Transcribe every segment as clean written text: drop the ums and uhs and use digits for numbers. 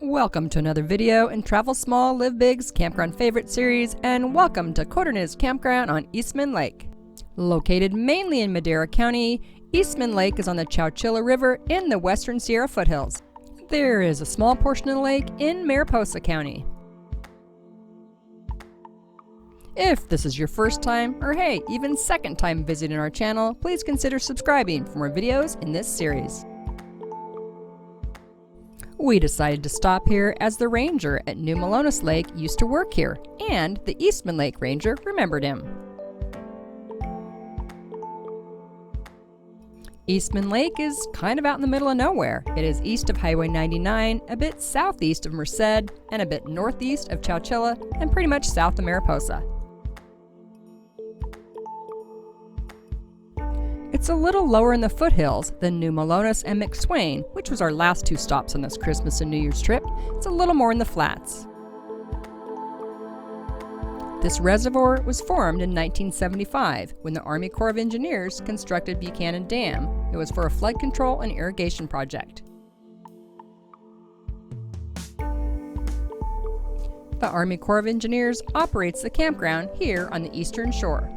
Welcome to another video in Travel Small, Live Big's Campground Favorite series, and welcome to Codorniz Campground on Eastman Lake. Located mainly in Madera County, Eastman Lake is on the Chowchilla River in the Western Sierra Foothills. There is a small portion of the lake in Mariposa County. If this is your first time, or hey, even second time visiting our channel, please consider subscribing for more videos in this series. We decided to stop here as the ranger at New Melones Lake used to work here, and the Eastman Lake ranger remembered him. Eastman Lake is kind of out in the middle of nowhere. It is east of Highway 99, a bit southeast of Merced, and a bit northeast of Chowchilla, and pretty much south of Mariposa. It's a little lower in the foothills than New Melones and McSwain, which was our last two stops on this Christmas and New Year's trip. It's a little more in the flats. This reservoir was formed in 1975 when the Army Corps of Engineers constructed Buchanan Dam. It was for a flood control and irrigation project. The Army Corps of Engineers operates the campground here on the eastern shore.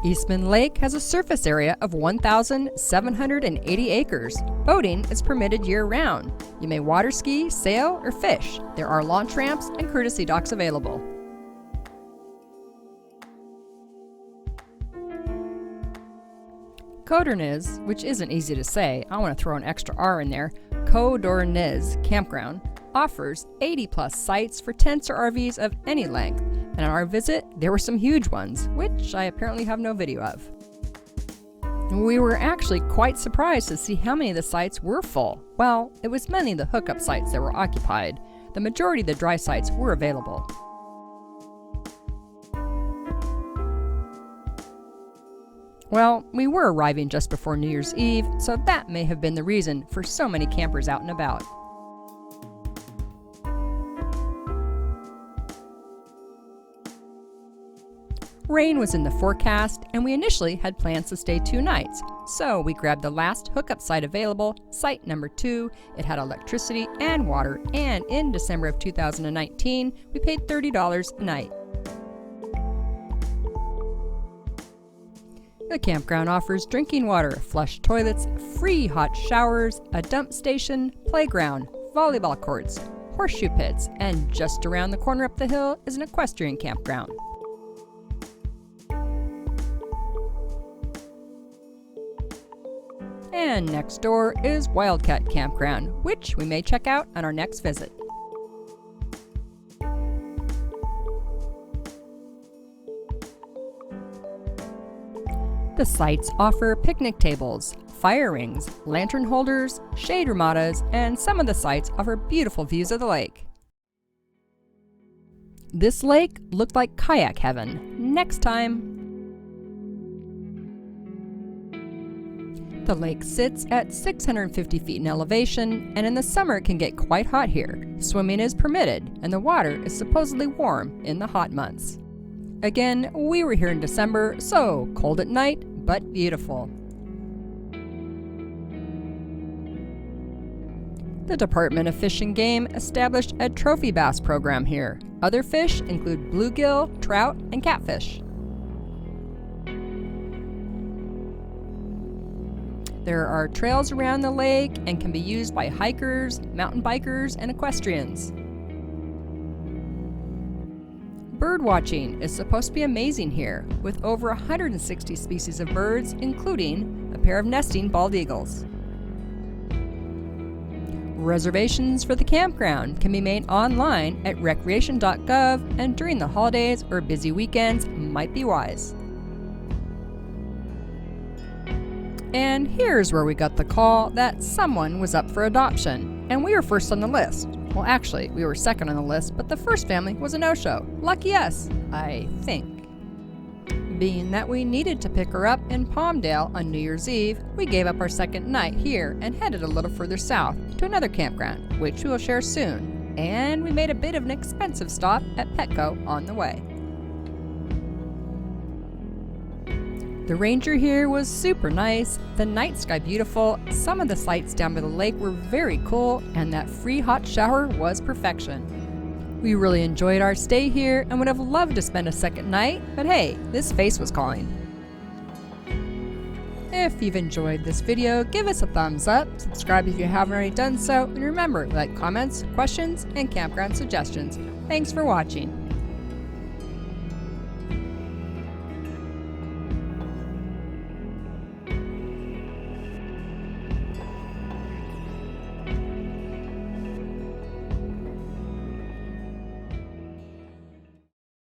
Eastman Lake has a surface area of 1,780 acres. Boating is permitted year-round. You may water ski, sail, or fish. There are launch ramps and courtesy docks available. Codorniz, which isn't easy to say, I want to throw an extra R in there, Codorniz Campground, offers 80+ sites for tents or RVs of any length. And on our visit, there were some huge ones, which I apparently have no video of. We were actually quite surprised to see how many of the sites were full. Well, it was mainly the hookup sites that were occupied. The majority of the dry sites were available. Well, we were arriving just before New Year's Eve, so that may have been the reason for so many campers out and about. Rain was in the forecast, and we initially had plans to stay 2 nights, so we grabbed the last hookup site available, site number 2. It had electricity and water, and in December of 2019, we paid $30 a night. The campground offers drinking water, flush toilets, free hot showers, a dump station, playground, volleyball courts, horseshoe pits, and just around the corner up the hill is an equestrian campground. And next door is Wildcat Campground, which we may check out on our next visit. The sites offer picnic tables, fire rings, lantern holders, shade ramadas, and some of the sites offer beautiful views of the lake. This lake looked like kayak heaven. Next time! The lake sits at 650 feet in elevation, and in the summer it can get quite hot here. Swimming is permitted, and the water is supposedly warm in the hot months. Again, we were here in December, so cold at night, but beautiful. The Department of Fish and Game established a trophy bass program here. Other fish include bluegill, trout, and catfish. There are trails around the lake and can be used by hikers, mountain bikers, and equestrians. Bird watching is supposed to be amazing here, with over 160 species of birds, including a pair of nesting bald eagles. Reservations for the campground can be made online at recreation.gov, and during the holidays or busy weekends might be wise. And here's where we got the call that someone was up for adoption, and we were first on the list. Well, actually, we were second on the list, but the first family was a no-show. Lucky us, I think. Being that we needed to pick her up in Palmdale on New Year's Eve, we gave up our second night here and headed a little further south to another campground, which we will share soon. And we made a bit of an expensive stop at Petco on the way. The ranger here was super nice, the night sky beautiful, some of the sights down by the lake were very cool, and that free hot shower was perfection. We really enjoyed our stay here and would have loved to spend a second night, but hey, this face was calling. If you've enjoyed this video, give us a thumbs up, subscribe if you haven't already done so, and remember, like comments, questions, and campground suggestions. Thanks for watching.